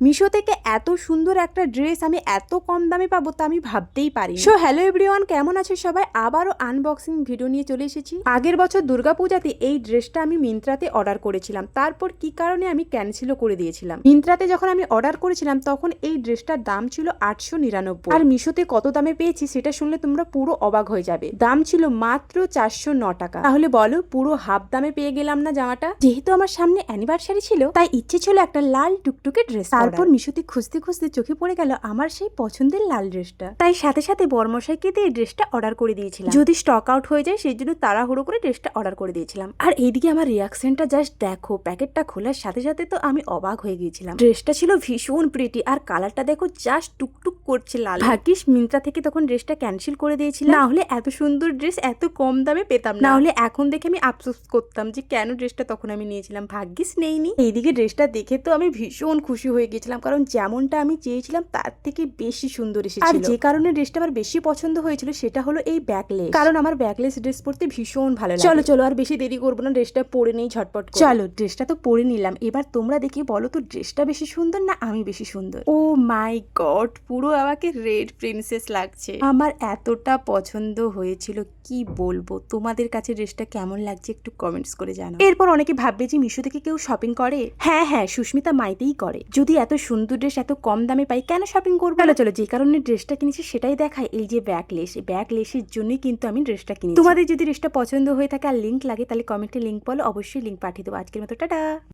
মিশো থেকে এত সুন্দর একটা ড্রেস আমি এত কম দামে পাবো তা আমি ভাবতেই পারি। সো হ্যালো এভরিওয়ান, কেমন আছে সবাই? আবারও আনবক্সিং ভিডিও নিয়ে চলে এসেছি। আগের বছর দুর্গাপূজাতে এই ড্রেসটা আমি মিন্ত্রাতে অর্ডার করেছিলাম, তারপর কি কারণে আমি ক্যান্সেলও করে দিয়েছিলাম। মিন্ত্রাতে যখন আমি অর্ডার করেছিলাম তখন এই ড্রেসটার দাম ছিল 899, আর মিশোতে কত দামে পেয়েছি সেটা শুনলে তোমরা পুরো অবাক হয়ে যাবে। দাম ছিল মাত্র 409 টাকা। তাহলে বলো, পুরো হাফ দামে পেয়ে গেলাম না জামাটা? যেহেতু আমার সামনে অ্যানিভার্সারি ছিল তাই ইচ্ছে ছিল একটা লাল টুকটুকে ড্রেস। তারপর মিশোতে খুঁজতে খুঁজতে চোখে পড়ে গেল আমার সেই পছন্দের লাল ড্রেসটা, তাই সাথে সাথে বরমশাইকে দিয়ে এই ড্রেসটা অর্ডার করে দিয়েছিলাম। যদি স্টক আউট হয়ে যায় সেই জন্য তাড়াহুড়ো করে ড্রেসটা অর্ডার করে দিয়েছিলাম। আর এইদিকে আমার রিয়াকশনটা জাস্ট দেখো, প্যাকেটটা খোলার সাথে সাথে তো আমি অবাক হয়ে গিয়েছিলাম। ড্রেসটা ছিল ভীষণ প্রিটি, আর কালারটা দেখো জাস্ট টুকটুক করছে লাল। ভাগ্যিস মিন্ত্রা থেকে তখন ড্রেসটা ক্যান্সেল করে দিয়েছিলাম, না হলে এত সুন্দর ড্রেস এত কম দামে পেতাম না। হলে এখন দেখে আমি আফসোস করতাম যে কেন ড্রেসটা তখন আমি নিয়েছিলাম। ভাগ্যিস নেইনি। এইদিকে ড্রেসটা দেখে তো আমি ভীষণ খুশি হয়ে গেছিলাম, কারণ যেমনটা আমি চেয়েছিলাম তার থেকে বেশি সুন্দর এসেছিল। আর যে কারণে ড্রেসটা আমার বেশি পছন্দ হয়েছিল সেটা হলো এই ব্যাকলেস, কারণ আমার ব্যাকলেস ড্রেস পরতে ভীষণ ভালো লাগে। চলো চলো আর বেশি দেরি করবো না, ড্রেসটা পরে নেই ঝটপট করে। চলো, ড্রেসটা তো পরে নিলাম, এবার তোমরা দেখি বলো তো ড্রেসটা বেশি সুন্দর না আমি বেশি সুন্দর? ও মাই গড, পুরো আমাকে রেড প্রিন্সেস লাগছে। আমার এতটা পছন্দ হয়েছিল কি বলবো। তোমাদের কাছে ড্রেসটা কেমন লাগছে একটু কমেন্টস করে জানাও। এরপর অনেকে ভাববে যে মিশো থেকে কেউ শপিং করে। হ্যাঁ হ্যাঁ, সুস্মিতা মাইতেই করে। যদি এত সুন্দর ড্রেস এত কম দামে পাই কেন শপিং করবো? চলো চলো, যে কারণে ড্রেসটা কিনেছি সেটাই দেখায়। এই যে ব্যাকলেস, ব্যাকলেসের জন্যই কিন্তু আমি ড্রেসটা কিনেছি। তোমাদের যদি ড্রেসটা পছন্দ হয়ে থাকে আর লিঙ্ক লাগে তাহলে কমেন্টে লিঙ্ক বলো, অবশ্যই লিঙ্ক পাঠিয়ে দেবো। আজকের মতো টাটা।